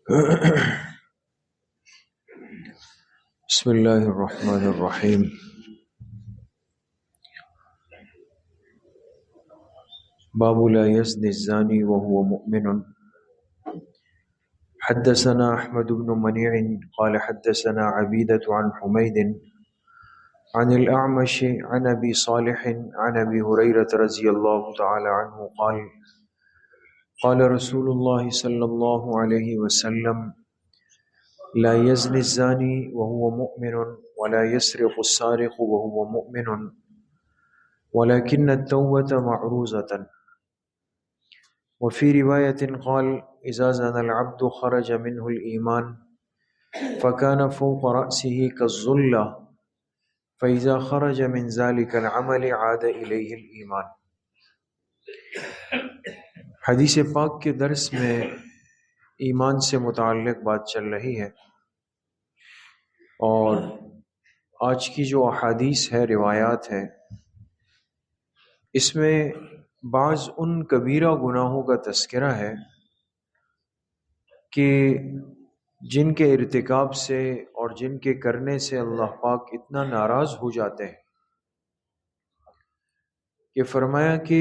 بسم اللہ الرحمن الرحیم باب لا يزني الزاني وهو مؤمن حدثنا احمد بن منيع قال حدثنا عبيدة عن حميد عن الأعمش عن أبي صالح عن أبي هريرة رضي الله تعالى عنه قال قال رسول الله صلى الله عليه وسلم لا يزني الزاني وهو مؤمن ولا يسرق السارق وهو مؤمن ولكن التوبة معروزة. وفي رواية قال إذا زنى العبد خرج منه الإيمان فكان فوق رأسه كالظلة فإذا خرج من ذلك العمل عاد إليه الإيمان. حدیث پاک کے درس میں ایمان سے متعلق بات چل رہی ہے، اور آج کی جو احادیث ہے، روایات ہے، اس میں بعض ان کبیرہ گناہوں کا تذکرہ ہے کہ جن کے ارتکاب سے اور جن کے کرنے سے اللہ پاک اتنا ناراض ہو جاتے ہیں کہ فرمایا کہ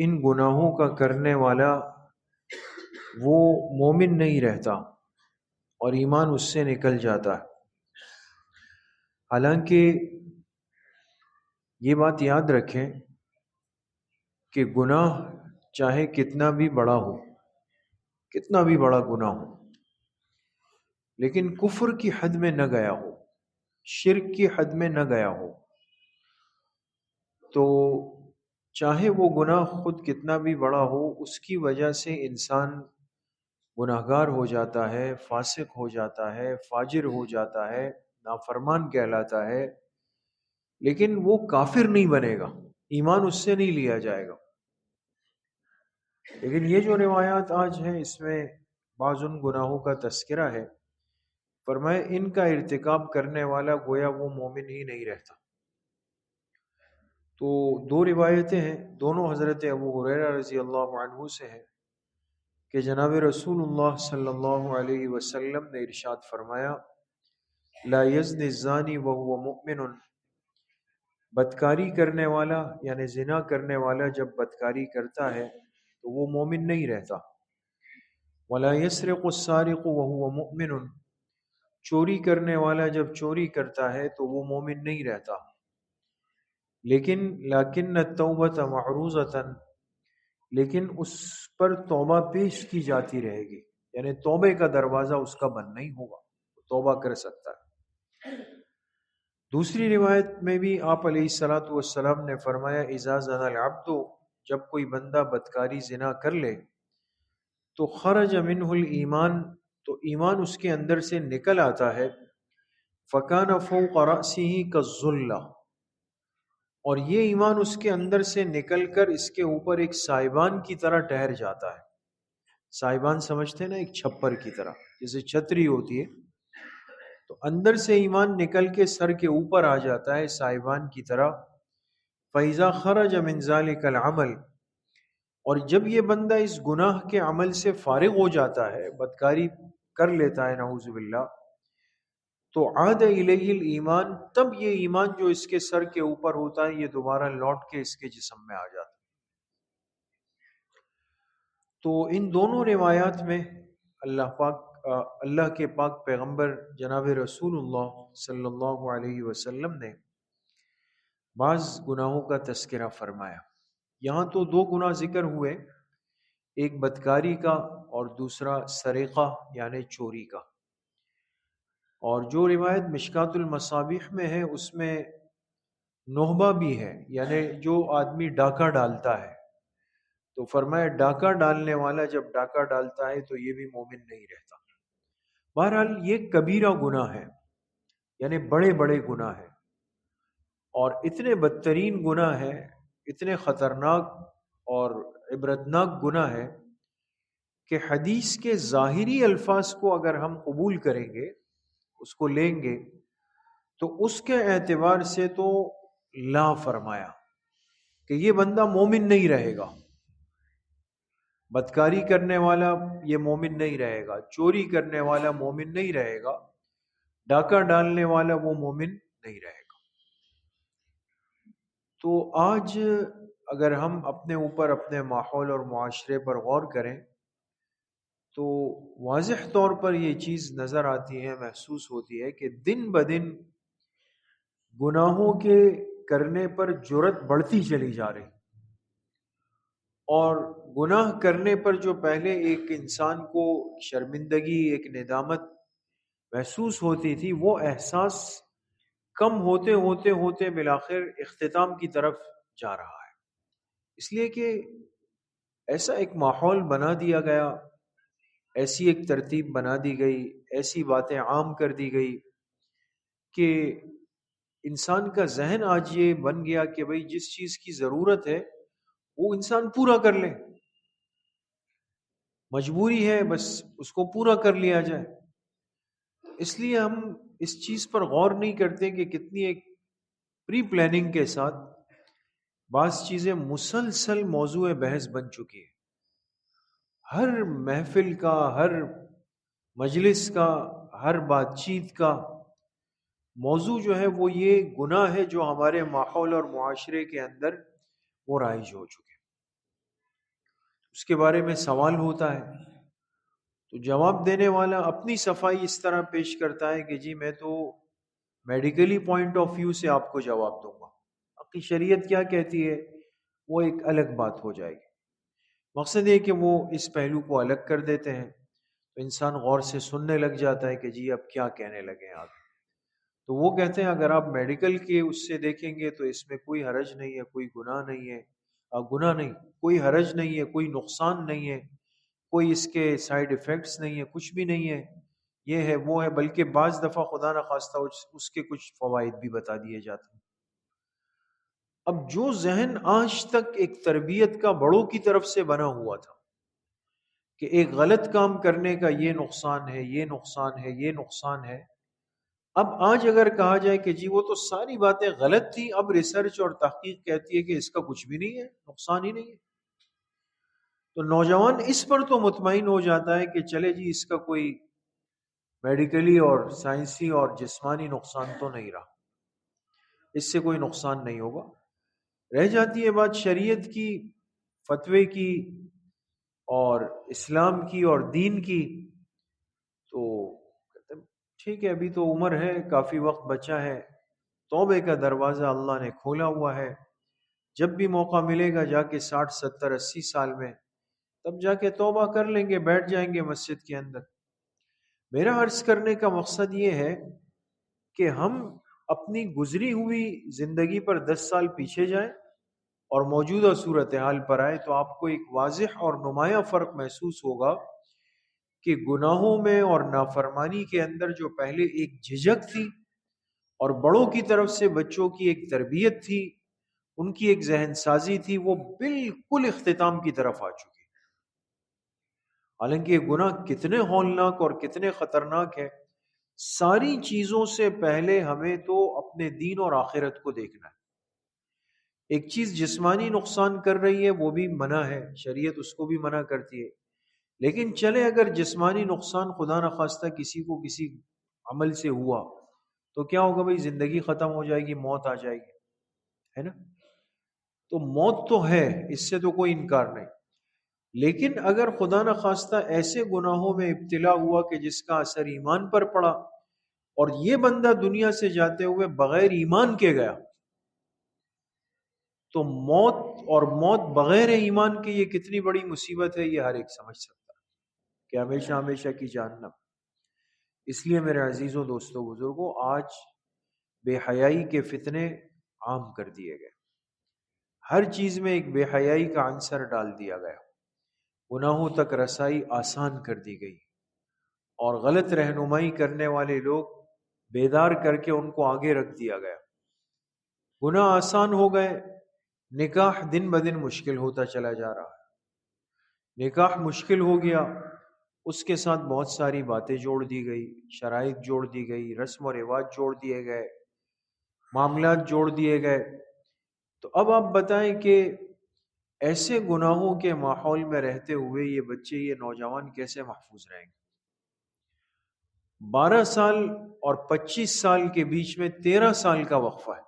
ان گناہوں کا کرنے والا وہ مومن نہیں رہتا اور ایمان اس سے نکل جاتا ہے۔ حالانکہ یہ بات یاد رکھیں کہ گناہ چاہے کتنا بھی بڑا ہو، کتنا بھی بڑا گناہ ہو، لیکن کفر کی حد میں نہ گیا ہو، شرک کی حد میں نہ گیا ہو، تو چاہے وہ گناہ خود کتنا بھی بڑا ہو، اس کی وجہ سے انسان گناہگار ہو جاتا ہے، فاسق ہو جاتا ہے، فاجر ہو جاتا ہے، نافرمان کہلاتا ہے، لیکن وہ کافر نہیں بنے گا، ایمان اس سے نہیں لیا جائے گا۔ لیکن یہ جو روایات آج ہیں، اس میں بعض ان گناہوں کا تذکرہ ہے، فرمائے ان کا ارتکاب کرنے والا گویا وہ مومن ہی نہیں رہتا۔ تو دو روایتیں ہیں، دونوں حضرت ابو ہریرہ رضی اللہ عنہ سے ہیں کہ جناب رسول اللہ صلی اللہ علیہ وسلم نے ارشاد فرمایا لا یزنی الزانی وہو مؤمن، بدکاری کرنے والا یعنی زنا کرنے والا جب بدکاری کرتا ہے تو وہ مومن نہیں رہتا۔ ولا یسرق السارق وہو مؤمن، چوری کرنے والا جب چوری کرتا ہے تو وہ مومن نہیں رہتا۔ لیکن التوبۃ معروضۃ، لیکن اس پر توبہ پیش کی جاتی رہے گی، یعنی توبے کا دروازہ اس کا بند نہیں ہوگا، توبہ کر سکتا ہے۔ دوسری روایت میں بھی آپ علیہ الصلوۃ والسلام نے فرمایا اذا زنى العبد، جب کوئی بندہ بدکاری زنا کر لے تو خرج منہ الایمان، تو ایمان اس کے اندر سے نکل آتا ہے، فکان فوق رأسہ کالظلہ، اور یہ ایمان اس کے اندر سے نکل کر اس کے اوپر ایک سائبان کی طرح ٹھہر جاتا ہے۔ سائبان سمجھتے ہیں نا، ایک چھپر کی طرح، جیسے چھتری ہوتی ہے، تو اندر سے ایمان نکل کے سر کے اوپر آ جاتا ہے سائبان کی طرح۔ فَإِذَا خَرَجَ مِنْ ذَلِكَ الْعَمَلِ، اور جب یہ بندہ اس گناہ کے عمل سے فارغ ہو جاتا ہے، بدکاری کر لیتا ہے نعوذ باللہ، تو عاد الیہ الایمان، تب یہ ایمان جو اس کے سر کے اوپر ہوتا ہے یہ دوبارہ لوٹ کے اس کے جسم میں آ جاتا ہے۔ تو ان دونوں روایات میں اللہ کے پاک پیغمبر جناب رسول اللہ صلی اللہ علیہ وسلم نے بعض گناہوں کا تذکرہ فرمایا۔ یہاں تو دو گناہ ذکر ہوئے، ایک بدکاری کا اور دوسرا سرقہ یعنی چوری کا۔ اور جو روایت مشکات المصابیح میں ہے اس میں نہبہ بھی ہے، یعنی جو آدمی ڈاکہ ڈالتا ہے، تو فرمایا ڈاکہ ڈالنے والا جب ڈاکہ ڈالتا ہے تو یہ بھی مومن نہیں رہتا۔ بہرحال یہ کبیرہ گناہ ہے، یعنی بڑے بڑے گناہ ہیں، اور اتنے بدترین گناہ ہیں، اتنے خطرناک اور عبرتناک گناہ ہے کہ حدیث کے ظاہری الفاظ کو اگر ہم قبول کریں گے، اس کو لیں گے، تو اس کے اعتبار سے تو لا فرمایا کہ یہ بندہ مومن نہیں رہے گا۔ بدکاری کرنے والا یہ مومن نہیں رہے گا، چوری کرنے والا مومن نہیں رہے گا، ڈاکہ ڈالنے والا وہ مومن نہیں رہے گا۔ تو آج اگر ہم اپنے اوپر، اپنے ماحول اور معاشرے پر غور کریں تو واضح طور پر یہ چیز نظر آتی ہے، محسوس ہوتی ہے کہ دن بدن گناہوں کے کرنے پر جرأت بڑھتی چلی جا رہی، اور گناہ کرنے پر جو پہلے ایک انسان کو شرمندگی، ایک ندامت محسوس ہوتی تھی، وہ احساس کم ہوتے ہوتے ہوتے بالآخر اختتام کی طرف جا رہا ہے، اس لیے کہ ایسا ایک ماحول بنا دیا گیا، ایسی ایک ترتیب بنا دی گئی، ایسی باتیں عام کر دی گئی کہ انسان کا ذہن آج یہ بن گیا کہ بھئی جس چیز کی ضرورت ہے وہ انسان پورا کر لے، مجبوری ہے بس اس کو پورا کر لیا جائے۔ اس لیے ہم اس چیز پر غور نہیں کرتے کہ کتنی ایک پری پلاننگ کے ساتھ بعض چیزیں مسلسل موضوع بحث بن چکی ہیں۔ ہر محفل کا، ہر مجلس کا، ہر بات چیت کا موضوع جو ہے وہ یہ گناہ ہے جو ہمارے ماحول اور معاشرے کے اندر وہ رائج ہو چکے، اس کے بارے میں سوال ہوتا ہے تو جواب دینے والا اپنی صفائی اس طرح پیش کرتا ہے کہ جی میں تو میڈیکلی پوائنٹ آف ویو سے آپ کو جواب دوں گا، اپنی شریعت کیا کہتی ہے وہ ایک الگ بات ہو جائے گی۔ مقصد یہ کہ وہ اس پہلو کو الگ کر دیتے ہیں تو انسان غور سے سننے لگ جاتا ہے کہ جی اب کیا کہنے لگے آپ۔ تو وہ کہتے ہیں اگر آپ میڈیکل کے اس سے دیکھیں گے تو اس میں کوئی حرج نہیں ہے، کوئی گناہ نہیں ہے، گناہ نہیں، کوئی حرج نہیں ہے، کوئی نقصان نہیں ہے، کوئی اس کے سائیڈ ایفیکٹس نہیں ہے، کچھ بھی نہیں ہے، یہ ہے وہ ہے، بلکہ بعض دفعہ خدا نخواستہ اس کے کچھ فوائد بھی بتا دیے جاتے ہیں۔ اب جو ذہن آج تک ایک تربیت کا بڑوں کی طرف سے بنا ہوا تھا کہ ایک غلط کام کرنے کا یہ نقصان ہے، یہ نقصان ہے، یہ نقصان ہے، اب آج اگر کہا جائے کہ جی وہ تو ساری باتیں غلط تھی، اب ریسرچ اور تحقیق کہتی ہے کہ اس کا کچھ بھی نہیں ہے، نقصان ہی نہیں ہے، تو نوجوان اس پر تو مطمئن ہو جاتا ہے کہ چلے جی اس کا کوئی میڈیکلی اور سائنسی اور جسمانی نقصان تو نہیں رہا، اس سے کوئی نقصان نہیں ہوگا۔ رہ جاتی ہے بات شریعت کی، فتوے کی اور اسلام کی اور دین کی، تو کہتے ہیں ٹھیک ہے ابھی تو عمر ہے، کافی وقت بچا ہے، توبے کا دروازہ اللہ نے کھولا ہوا ہے، جب بھی موقع ملے گا جا کے 60 70 80 سال میں تب جا کے توبہ کر لیں گے، بیٹھ جائیں گے مسجد کے اندر۔ میرا عرض کرنے کا مقصد یہ ہے کہ ہم اپنی گزری ہوئی زندگی پر 10 سال پیچھے جائیں اور موجودہ صورتحال پر آئے تو آپ کو ایک واضح اور نمایاں فرق محسوس ہوگا کہ گناہوں میں اور نافرمانی کے اندر جو پہلے ایک جھجک تھی اور بڑوں کی طرف سے بچوں کی ایک تربیت تھی، ان کی ایک ذہن سازی تھی، وہ بالکل اختتام کی طرف آ چکی۔ حالانکہ یہ گناہ کتنے ہولناک اور کتنے خطرناک ہے، ساری چیزوں سے پہلے ہمیں تو اپنے دین اور آخرت کو دیکھنا ہے۔ ایک چیز جسمانی نقصان کر رہی ہے وہ بھی منع ہے، شریعت اس کو بھی منع کرتی ہے، لیکن چلے اگر جسمانی نقصان خدا نخواستہ کسی کو کسی عمل سے ہوا تو کیا ہوگا بھائی، زندگی ختم ہو جائے گی، موت آ جائے گی، ہے نا؟ تو موت تو ہے، اس سے تو کوئی انکار نہیں، لیکن اگر خدا نخواستہ ایسے گناہوں میں ابتلا ہوا کہ جس کا اثر ایمان پر پڑا اور یہ بندہ دنیا سے جاتے ہوئے بغیر ایمان کے گیا، تو موت اور موت بغیر ایمان کے یہ کتنی بڑی مصیبت ہے، یہ ہر ایک سمجھ سکتا ہے کہ ہمیشہ ہمیشہ کی جہنم۔ اس لیے میرے عزیزوں، دوستوں، بزرگوں، آج بے حیائی کے فتنے عام کر دیے گئے، ہر چیز میں ایک بے حیائی کا عنصر ڈال دیا گیا، گناہوں تک رسائی آسان کر دی گئی اور غلط رہنمائی کرنے والے لوگ بیدار کر کے ان کو آگے رکھ دیا گیا، گناہ آسان ہو گئے، نکاح دن بدن مشکل ہوتا چلا جا رہا ہے، نکاح مشکل ہو گیا، اس کے ساتھ بہت ساری باتیں جوڑ دی گئی، شرائط جوڑ دی گئی، رسم و رواج جوڑ دیے گئے، معاملات جوڑ دیے گئے۔ تو اب آپ بتائیں کہ ایسے گناہوں کے ماحول میں رہتے ہوئے یہ بچے، یہ نوجوان کیسے محفوظ رہیں گے؟ 12 سال اور 25 سال کے بیچ میں 13 سال کا وقفہ ہے،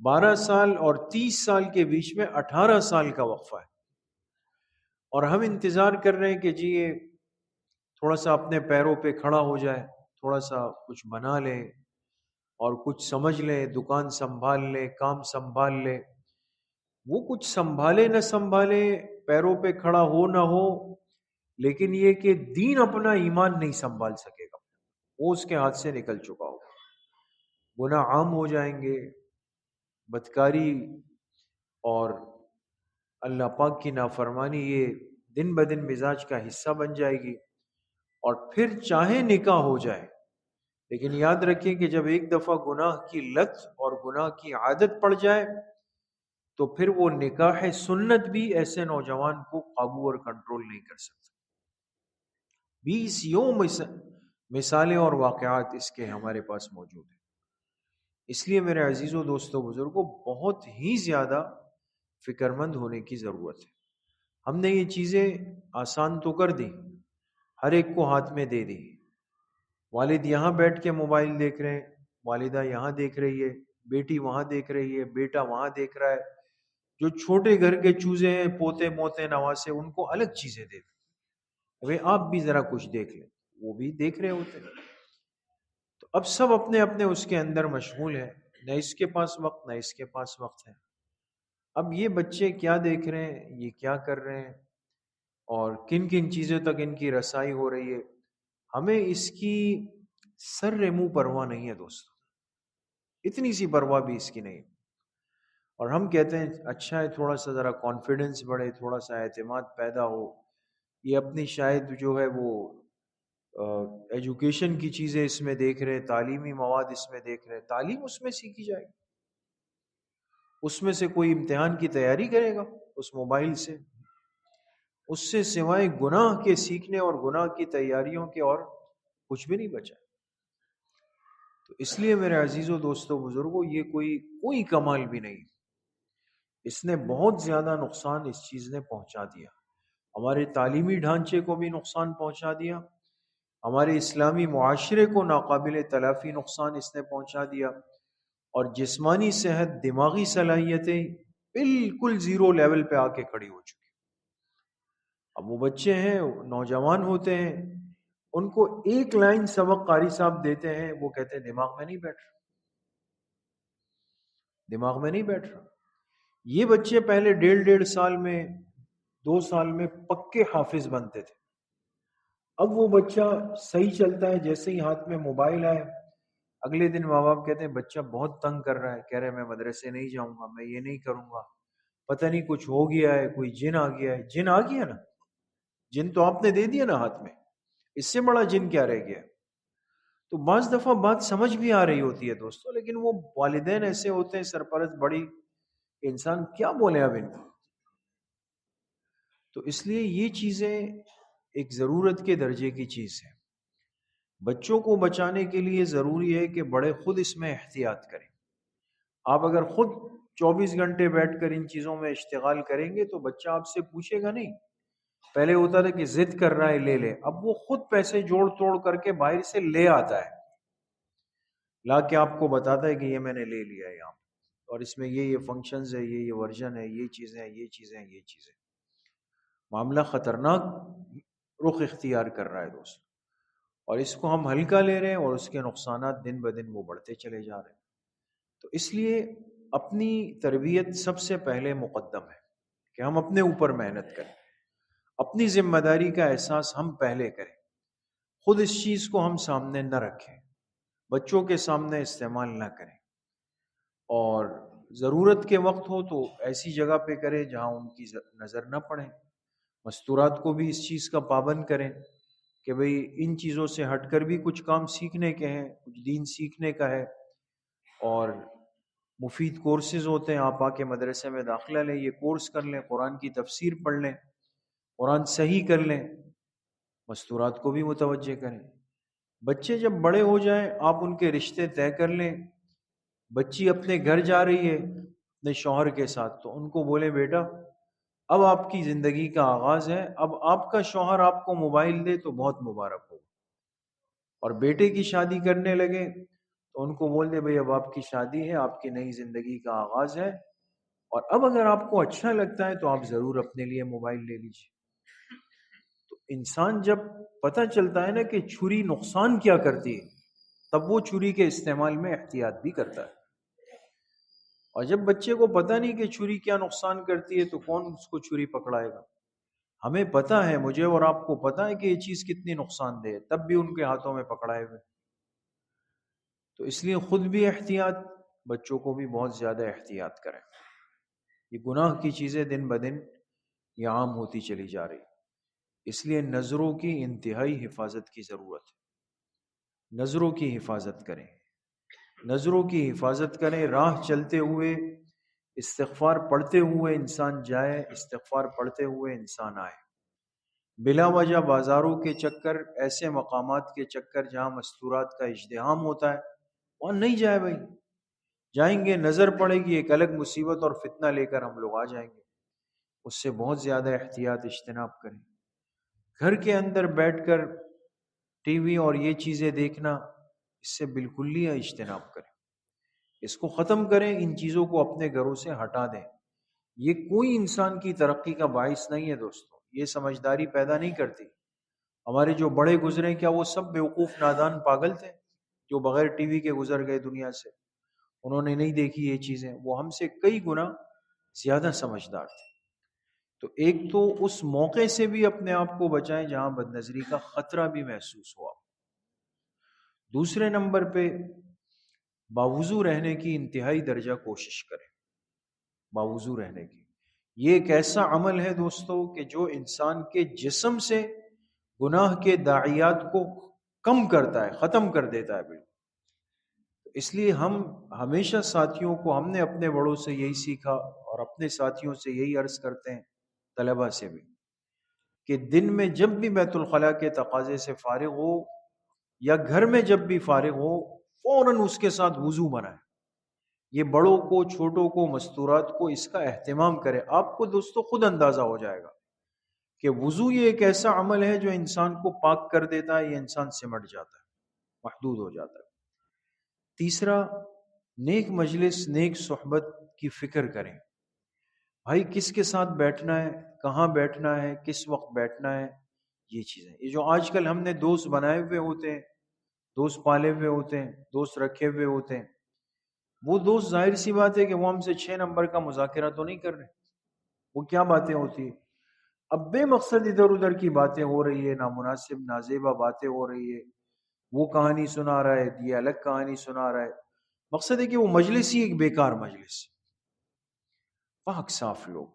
12 سال اور 30 سال کے بیچ میں 18 سال کا وقفہ ہے، اور ہم انتظار کر رہے ہیں کہ جی یہ تھوڑا سا اپنے پیروں پہ کھڑا ہو جائے، تھوڑا سا کچھ بنا لے اور کچھ سمجھ لے، دکان سنبھال لے، کام سنبھال لے۔ وہ کچھ سنبھالے نہ سنبھالے، پیروں پہ کھڑا ہو نہ ہو، لیکن یہ کہ دین اپنا ایمان نہیں سنبھال سکے گا، وہ اس کے ہاتھ سے نکل چکا ہوگا، گناہ عام ہو جائیں گے، بدکاری اور اللہ پاک کی نافرمانی یہ دن بدن مزاج کا حصہ بن جائے گی، اور پھر چاہے نکاح ہو جائے، لیکن یاد رکھیں کہ جب ایک دفعہ گناہ کی لت اور گناہ کی عادت پڑ جائے تو پھر وہ نکاح سنت بھی ایسے نوجوان کو قابو اور کنٹرول نہیں کر سکتا۔ 20 یوم مثالیں اور واقعات اس کے ہمارے پاس موجود ہیں۔ اس لیے میرے عزیزوں، دوستوں، بزرگوں، بہت ہی زیادہ فکر مند ہونے کی ضرورت ہے۔ ہم نے یہ چیزیں آسان تو کر دی، ہر ایک کو ہاتھ میں دے دی۔ والد یہاں بیٹھ کے موبائل دیکھ رہے ہیں، والدہ یہاں دیکھ رہی ہے، بیٹی وہاں دیکھ رہی ہے، بیٹا وہاں دیکھ رہا ہے۔ جو چھوٹے گھر کے چوزے ہیں، پوتے موتے نواسے، ان کو الگ چیزیں دے دیں، ابھی آپ بھی ذرا کچھ دیکھ لیں، وہ بھی دیکھ رہے ہوتے ہیں۔ تو اب سب اپنے اپنے اس کے اندر مشغول ہیں، نہ اس کے پاس وقت، نہ اس کے پاس وقت ہے۔ اب یہ بچے کیا دیکھ رہے ہیں، یہ کیا کر رہے ہیں، اور کن کن چیزوں تک ان کی رسائی ہو رہی ہے، ہمیں اس کی سر منہ پرواہ نہیں ہے دوستو، اتنی سی پرواہ بھی اس کی نہیں۔ اور ہم کہتے ہیں اچھا ہے، تھوڑا سا ذرا کانفیڈنس بڑھے، تھوڑا سا اعتماد پیدا ہو، یہ اپنی شاید جو ہے وہ ایجوکیشن کی چیزیں اس میں دیکھ رہے، تعلیمی مواد اس میں دیکھ رہے، تعلیم اس میں سیکھی جائے گی، اس میں سے کوئی امتحان کی تیاری کرے گا اس موبائل سے، اس سے سوائے گناہ کے سیکھنے اور گناہ کی تیاریوں کے اور کچھ بھی نہیں بچا۔ تو اس لیے میرے عزیزوں، دوستوں، بزرگوں، یہ کوئی کمال بھی نہیں، اس نے بہت زیادہ نقصان اس چیز نے پہنچا دیا، ہمارے تعلیمی ڈھانچے کو بھی نقصان پہنچا دیا، ہمارے اسلامی معاشرے کو ناقابل تلافی نقصان اس نے پہنچا دیا، اور جسمانی صحت، دماغی صلاحیتیں بالکل زیرو لیول پہ آ کے کھڑی ہو چکی۔ اب وہ بچے ہیں، نوجوان ہوتے ہیں، ان کو ایک لائن سبق قاری صاحب دیتے ہیں، وہ کہتے ہیں دماغ میں نہیں بیٹھ رہا، دماغ میں نہیں بیٹھ رہا۔ یہ بچے پہلے 1.5 سال میں، 2 سال میں پکے حافظ بنتے تھے، اب وہ بچہ صحیح چلتا ہے، جیسے ہی ہاتھ میں موبائل آئے، اگلے دن ماں باپ کہتے ہیں بچہ بہت تنگ کر رہا ہے، کہہ رہے میں مدرسے نہیں جاؤں گا، میں یہ نہیں کروں گا، پتہ نہیں کچھ ہو گیا ہے، کوئی جن آ گیا ہے۔ جن آ گیا نا، جن تو آپ نے دے دیا نا ہاتھ میں، اس سے بڑا جن کیا رہ گیا؟ تو بعض دفعہ بات سمجھ بھی آ رہی ہوتی ہے دوستوں، لیکن وہ والدین ایسے ہوتے ہیں سرپرست بڑی، انسان کیا بولے اب ان کو۔ تو اس لیے یہ چیزیں ایک ضرورت کے درجے کی چیز ہے۔ بچوں کو بچانے کے لیے ضروری ہے کہ بڑے خود اس میں احتیاط کریں۔ آپ اگر خود 24 گھنٹے بیٹھ کر ان چیزوں میں اشتغال کریں گے تو بچہ آپ سے پوچھے گا نہیں۔ پہلے ہوتا تھا کہ ضد کر رہا ہے لے لے، اب وہ خود پیسے جوڑ توڑ کر کے باہر سے لے آتا ہے، لا کے آپ کو بتاتا ہے کہ یہ میں نے لے لیا ہے یہاں، اور اس میں یہ فنکشنز ہے، یہ ورژن ہے، یہ چیزیں ہیں، یہ چیزیں ہیں، یہ چیزیں۔ معاملہ خطرناک رخ اختیار کر رہا ہے دوست، اور اس کو ہم ہلکا لے رہے ہیں، اور اس کے نقصانات دن بدن وہ بڑھتے چلے جا رہے ہیں۔ تو اس لیے اپنی تربیت سب سے پہلے مقدم ہے کہ ہم اپنے اوپر محنت کریں، اپنی ذمہ داری کا احساس ہم پہلے کریں، خود اس چیز کو ہم سامنے نہ رکھیں، بچوں کے سامنے استعمال نہ کریں، اور ضرورت کے وقت ہو تو ایسی جگہ پہ کریں جہاں ان کی نظر نہ پڑے۔ مستورات کو بھی اس چیز کا پابند کریں کہ بھئی ان چیزوں سے ہٹ کر بھی کچھ کام سیکھنے کے ہیں، کچھ دین سیکھنے کا ہے، اور مفید کورسز ہوتے ہیں، آپ آ کے مدرسے میں داخلہ لیں، یہ کورس کر لیں، قرآن کی تفسیر پڑھ لیں، قرآن صحیح کر لیں، مستورات کو بھی متوجہ کریں۔ بچے جب بڑے ہو جائیں آپ ان کے رشتے طے کر لیں، بچی اپنے گھر جا رہی ہے اپنے شوہر کے ساتھ، تو ان کو بولیں بیٹا اب آپ کی زندگی کا آغاز ہے، اب آپ کا شوہر آپ کو موبائل دے تو بہت مبارک ہو، اور بیٹے کی شادی کرنے لگے تو ان کو بول دے بھئی اب آپ کی شادی ہے، آپ کی نئی زندگی کا آغاز ہے، اور اب اگر آپ کو اچھا لگتا ہے تو آپ ضرور اپنے لیے موبائل لے لیجیے۔ تو انسان جب پتہ چلتا ہے نا کہ چھری نقصان کیا کرتی ہے، تب وہ چھری کے استعمال میں احتیاط بھی کرتا ہے۔ اور جب بچے کو پتہ نہیں کہ چھری کیا نقصان کرتی ہے تو کون اس کو چھری پکڑائے گا؟ ہمیں پتہ ہے، مجھے اور آپ کو پتہ ہے کہ یہ چیز کتنی نقصان دہ ہے، تب بھی ان کے ہاتھوں میں پکڑائے ہوئے۔ تو اس لیے خود بھی احتیاط، بچوں کو بھی بہت زیادہ احتیاط کریں۔ یہ گناہ کی چیزیں دن بدن یہ عام ہوتی چلی جا رہی، اس لیے نظروں کی انتہائی حفاظت کی ضرورت ہے۔ نظروں کی حفاظت کریں، نظروں کی حفاظت کریں، راہ چلتے ہوئے استغفار پڑھتے ہوئے انسان جائے، استغفار پڑھتے ہوئے انسان آئے۔ بلا وجہ بازاروں کے چکر، ایسے مقامات کے چکر جہاں مستورات کا ازدحام ہوتا ہے وہاں نہیں جائے بھائی۔ جائیں گے نظر پڑے گی، ایک الگ مصیبت اور فتنہ لے کر ہم لوگ آ جائیں گے۔ اس سے بہت زیادہ احتیاط اجتناب کریں۔ گھر کے اندر بیٹھ کر ٹی وی اور یہ چیزیں دیکھنا، اس سے بالکل ہی اجتناب کریں، اس کو ختم کریں، ان چیزوں کو اپنے گھروں سے ہٹا دیں۔ یہ کوئی انسان کی ترقی کا باعث نہیں ہے دوستو، یہ سمجھداری پیدا نہیں کرتی۔ ہمارے جو بڑے گزرے کیا وہ سب بیوقوف نادان پاگل تھے جو بغیر ٹی وی کے گزر گئے دنیا سے؟ انہوں نے نہیں دیکھی یہ چیزیں، وہ ہم سے کئی گنا زیادہ سمجھدار تھے۔ تو ایک تو اس موقع سے بھی اپنے آپ کو بچائیں جہاں بد نظری کا خطرہ بھی محسوس ہوا۔ دوسرے نمبر پہ باوضو رہنے کی انتہائی درجہ کوشش کریں، باوضو رہنے کی۔ یہ ایک ایسا عمل ہے دوستو کہ جو انسان کے جسم سے گناہ کے داعیات کو کم کرتا ہے، ختم کر دیتا ہے بالکل۔ اس لیے ہم ہمیشہ ساتھیوں کو، ہم نے اپنے بڑوں سے یہی سیکھا اور اپنے ساتھیوں سے یہی عرض کرتے ہیں، طلبہ سے بھی، کہ دن میں جب بھی بیت الخلاء کے تقاضے سے فارغ ہو یا گھر میں جب بھی فارغ ہو، فوراً اس کے ساتھ وضو بنائے۔ یہ بڑوں کو، چھوٹوں کو، مستورات کو اس کا اہتمام کرے۔ آپ کو دوستو خود اندازہ ہو جائے گا کہ وضو یہ ایک ایسا عمل ہے جو انسان کو پاک کر دیتا ہے، یہ انسان سمٹ جاتا ہے، محدود ہو جاتا ہے۔ تیسرا، نیک مجلس، نیک صحبت کی فکر کریں۔ بھائی کس کے ساتھ بیٹھنا ہے، کہاں بیٹھنا ہے، کس وقت بیٹھنا ہے، یہ چیزیں۔ یہ جو آج کل ہم نے دوست بنائے ہوئے ہوتے ہیں، دوست پالے ہوئے ہوتے ہیں، دوست رکھے ہوئے ہوتے ہیں، وہ دوست ظاہر سی بات ہے کہ وہ ہم سے 6 نمبر کا مذاکرہ تو نہیں کر رہے۔ وہ کیا باتیں ہوتی ہیں؟ اب بے مقصد ادھر ادھر کی باتیں ہو رہی ہے، نامناسب نازیبا باتیں ہو رہی ہے، وہ کہانی سنا رہا ہے، یہ الگ کہانی سنا رہا ہے۔ مقصد ہے کہ وہ مجلس ہی ایک بیکار مجلس۔ پاک صاف لوگ،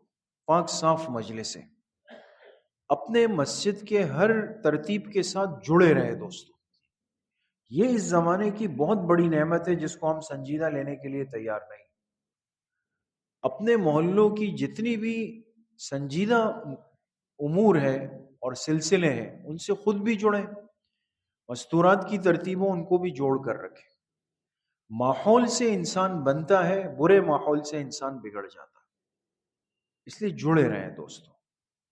پاک صاف مجلسیں، اپنے مسجد کے ہر ترتیب کے ساتھ جڑے رہے دوستو۔ یہ اس زمانے کی بہت بڑی نعمت ہے جس کو ہم سنجیدہ لینے کے لیے تیار نہیں۔ اپنے محلوں کی جتنی بھی سنجیدہ امور ہے اور سلسلے ہیں ان سے خود بھی جڑیں، مستورات کی ترتیبوں ان کو بھی جوڑ کر رکھیں۔ ماحول سے انسان بنتا ہے، برے ماحول سے انسان بگڑ جاتا ہے، اس لیے جڑے رہیں دوستو،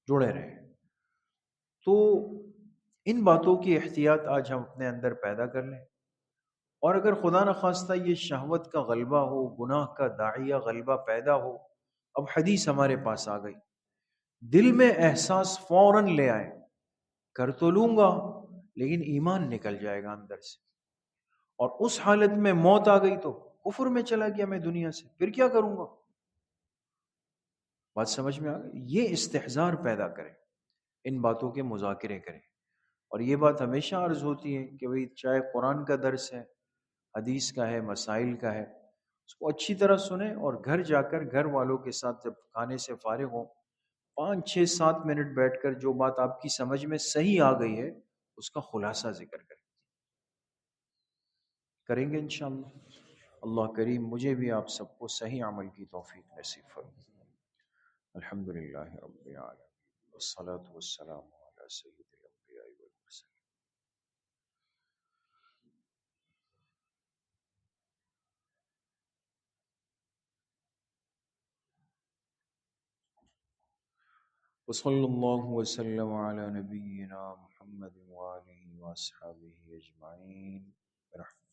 جڑے رہیں۔ تو ان باتوں کی احتیاط آج ہم اپنے اندر پیدا کر لیں، اور اگر خدا نخواستہ یہ شہوت کا غلبہ ہو، گناہ کا داعیہ غلبہ پیدا ہو، اب حدیث ہمارے پاس آ گئی، دل میں احساس فوراً لے آئے، کر تو لوں گا لیکن ایمان نکل جائے گا اندر سے، اور اس حالت میں موت آ گئی تو کفر میں چلا گیا میں دنیا سے، پھر کیا کروں گا؟ بات سمجھ میں آ گئی؟ یہ استحضار پیدا کریں، ان باتوں کے مذاکرے کریں۔ اور یہ بات ہمیشہ عرض ہوتی ہے کہ بھئی چاہے قرآن کا درس ہے، حدیث کا ہے، مسائل کا ہے، اس کو اچھی طرح سنیں، اور گھر جا کر گھر والوں کے ساتھ جب کھانے سے فارغ ہوں 5 6 7 منٹ بیٹھ کر جو بات آپ کی سمجھ میں صحیح آ گئی ہے اس کا خلاصہ ذکر کریں گے انشاءاللہ۔ اللہ کریم مجھے بھی آپ سب کو صحیح عمل کی توفیق نصیب فرمائے۔ الحمدللہ رب العالمین والصلاة والسلام علی سید الانبیاء والمرسلین۔ وصلی اللہ وسلم علی نبینا محمد وآلہ وصحبہ اجمعین برحمتہ۔